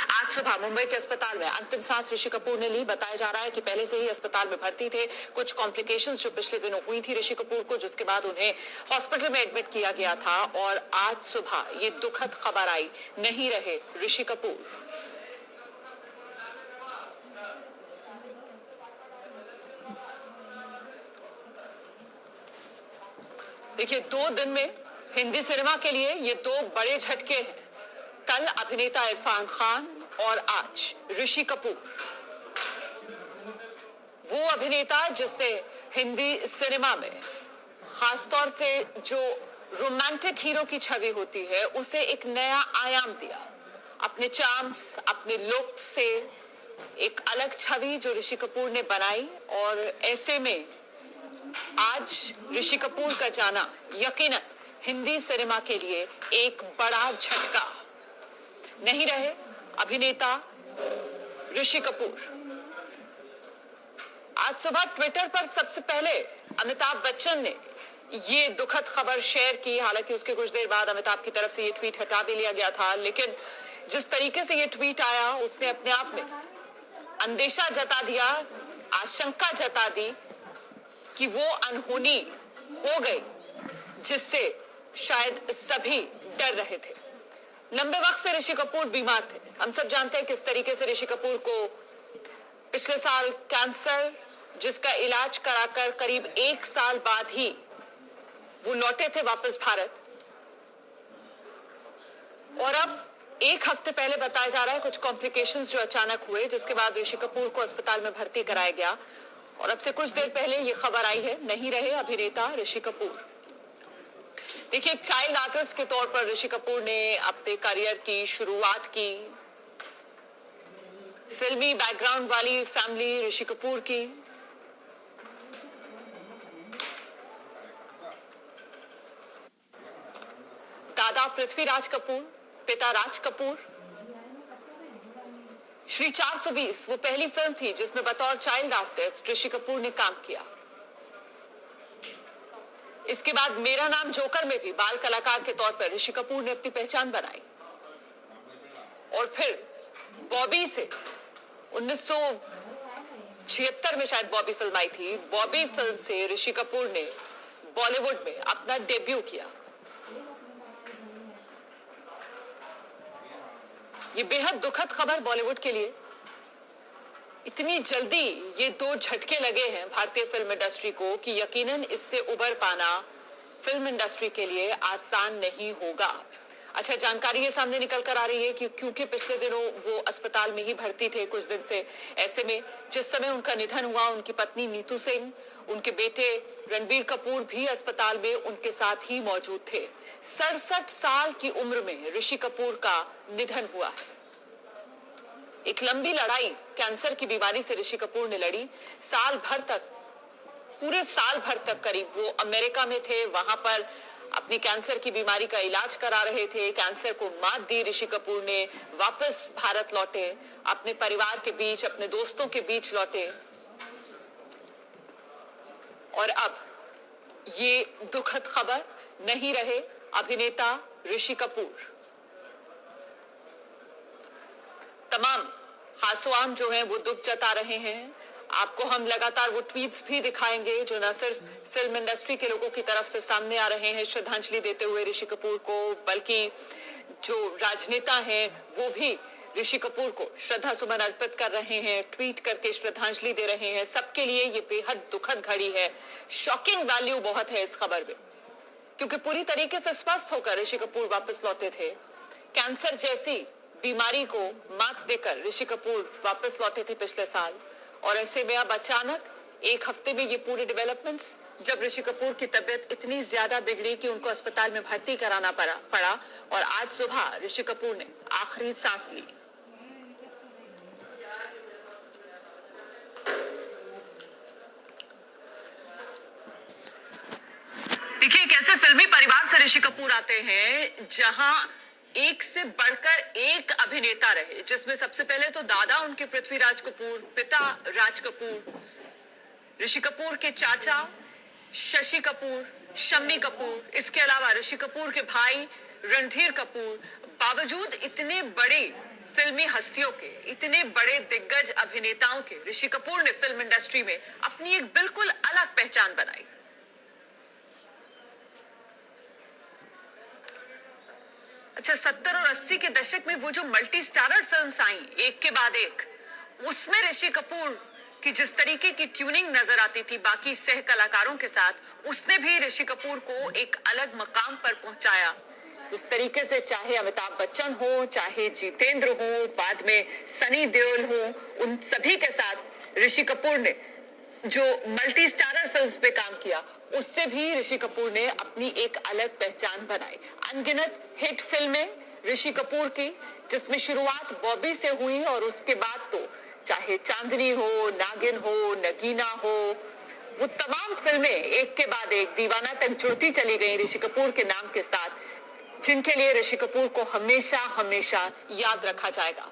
आज सुबह मुंबई के अस्पताल में अंतिम सांस ऋषि कपूर ने ली। बताया जा रहा है कि पहले से ही अस्पताल में भर्ती थे। कुछ कॉम्प्लिकेशंस जो पिछले दिनों हुई थी ऋषि कपूर को, जिसके बाद उन्हें हॉस्पिटल में एडमिट किया गया था और आज सुबह ये दुखद खबर आई, नहीं रहे ऋषि कपूर। देखिए, 2 दिन में हिंदी सिनेमा के लिए ये 2 बड़े झटके हैं। कल अभिनेता इरफान खान और आज ऋषि कपूर, वो अभिनेता जिसने हिंदी सिनेमा में खासतौर से जो रोमांटिक हीरो की छवि होती है उसे एक नया आयाम दिया। अपने चार्म्स, अपने लुक से एक अलग छवि जो ऋषि कपूर ने बनाई, और ऐसे में आज ऋषि कपूर का जाना यकीनन हिंदी सिनेमा के लिए एक बड़ा झटका। नहीं रहे अभिनेता ऋषि कपूर। आज सुबह ट्विटर पर सबसे पहले अमिताभ बच्चन ने ये दुखद खबर शेयर की। हालांकि उसके कुछ देर बाद अमिताभ की तरफ से ये ट्वीट हटा भी लिया गया था, लेकिन जिस तरीके से ये ट्वीट आया उसने अपने आप में अंदेशा जता दिया, आशंका जता दी कि वो अनहोनी हो गई जिससे शायद सभी डर रहे थे। लंबे वक्त से ऋषि कपूर बीमार थे। हम सब जानते हैं किस तरीके से ऋषि कपूर को पिछले साल कैंसर, जिसका इलाज कराकर करीब 1 साल बाद ही वो लौटे थे वापस भारत, और अब 1 हफ्ते पहले बताया जा रहा है कुछ कॉम्प्लिकेशंस जो अचानक हुए, जिसके बाद ऋषि कपूर को अस्पताल में भर्ती कराया गया। और अब से कुछ देर पहले ये खबर आई है, नहीं रहे अभिनेता ऋषि कपूर। देखिए, एक चाइल्ड आर्टिस्ट के तौर पर ऋषि कपूर ने अपने करियर की शुरुआत की। फिल्मी बैकग्राउंड वाली फैमिली ऋषि कपूर की। दादा पृथ्वीराज कपूर, पिता राज कपूर। श्री 420 वो पहली फिल्म थी जिसमें बतौर चाइल्ड आर्टिस्ट ऋषि कपूर ने काम किया। इसके बाद मेरा नाम जोकर में भी बाल कलाकार के तौर पर ऋषि कपूर ने अपनी पहचान बनाई, और फिर बॉबी से 1976 में शायद बॉबी फिल्म आई थी। बॉबी फिल्म से ऋषि कपूर ने बॉलीवुड में अपना डेब्यू किया। ये बेहद दुखद खबर बॉलीवुड के लिए। इतनी जल्दी ये 2 झटके लगे हैं भारतीय फिल्म इंडस्ट्री को कि यकीनन इससे उबर पाना फिल्म इंडस्ट्री के लिए आसान नहीं होगा। अच्छा, जानकारी ये सामने निकल कर आ रही है कि क्योंकि पिछले दिनों वो अस्पताल में ही भर्ती थे कुछ दिन से, ऐसे में जिस समय उनका निधन हुआ उनकी पत्नी नीतू सिंह, उनके बेटे रणबीर कपूर भी अस्पताल में उनके साथ ही मौजूद थे। 67 साल की उम्र में ऋषि कपूर का निधन हुआ है। एक लंबी लड़ाई कैंसर की बीमारी से ऋषि कपूर ने लड़ी। साल भर तक, पूरे साल भर तक करीब वो अमेरिका में थे। वहां पर अपनी कैंसर की बीमारी का इलाज करा रहे थे। कैंसर को मात दी ऋषि कपूर ने, वापस भारत लौटे, अपने परिवार के बीच, अपने दोस्तों के बीच लौटे, और अब ये दुखद खबर, नहीं रहे अभिनेता ऋषि कपूर। तमाम हासुआम जो हैं वो दुख जता रहे हैं। आपको हम लगातार वो ट्वीट्स भी दिखाएंगे जो न सिर्फ फिल्म इंडस्ट्री के लोगों की तरफ से सामने आ रहे हैं श्रद्धांजलि देते हुए ऋषि कपूर को, बल्कि जो राजनेता हैं वो भी ऋषि कपूर को श्रद्धा सुमन अर्पित कर रहे हैं, ट्वीट करके श्रद्धांजलि दे रहे हैं। सबके लिए ये बेहद दुखद घड़ी है। शॉकिंग वैल्यू बहुत है इस खबर में, क्योंकि पूरी तरीके से स्वस्थ होकर ऋषि कपूर वापस लौटे थे। कैंसर जैसी बीमारी को मात देकर ऋषि कपूर वापस लौटे थे पिछले साल, और ऐसे में अब अचानक 1 हफ्ते में ये पूरे डेवलपमेंट्स, जब ऋषि कपूर की तबीयत इतनी ज्यादा बिगड़ी कि उनको अस्पताल में भर्ती कराना पड़ा, और आज सुबह ऋषि कपूर ने आखिरी सांस ली। देखिए, एक ऐसे फिल्मी परिवार से ऋषि कपूर आते हैं जहां एक से बढ़कर एक अभिनेता रहे, जिसमें सबसे पहले तो दादा उनके पृथ्वीराज कपूर, पिता राज कपूर, ऋषि कपूर के चाचा शशि कपूर, शम्मी कपूर, इसके अलावा ऋषि कपूर के भाई रणधीर कपूर। बावजूद इतने बड़े फिल्मी हस्तियों के, इतने बड़े दिग्गज अभिनेताओं के ऋषि कपूर ने फिल्म इंडस्ट्री में अपनी एक बिल्कुल अलग पहचान बनाई। अच्छा, 70 और 80 के दशक में वो जो मल्टी स्टारर फिल्म्स आई एक के बाद एक, उसमें ऋषि कपूर की जिस तरीके की ट्यूनिंग नजर आती थी बाकी सह कलाकारों के साथ, उसने भी ऋषि कपूर को एक अलग मकाम पर पहुंचाया। जिस तरीके से चाहे अमिताभ बच्चन हो, चाहे जितेंद्र हो, बाद में सनी देओल हो, उन सभी के साथ ऋषि कपूर ने जो मल्टी स्टारर फिल्म्स पे काम किया, उससे भी ऋषि कपूर ने अपनी एक अलग पहचान बनाई। अनगिनत हिट फिल्में ऋषि कपूर की, जिसमें शुरुआत बॉबी से हुई और उसके बाद तो चाहे चांदनी हो, नागिन हो, नगीना हो, वो तमाम फिल्में एक के बाद एक दीवाना तक जुड़ती चली गई ऋषि कपूर के नाम के साथ, जिनके लिए ऋषि कपूर को हमेशा हमेशा याद रखा जाएगा।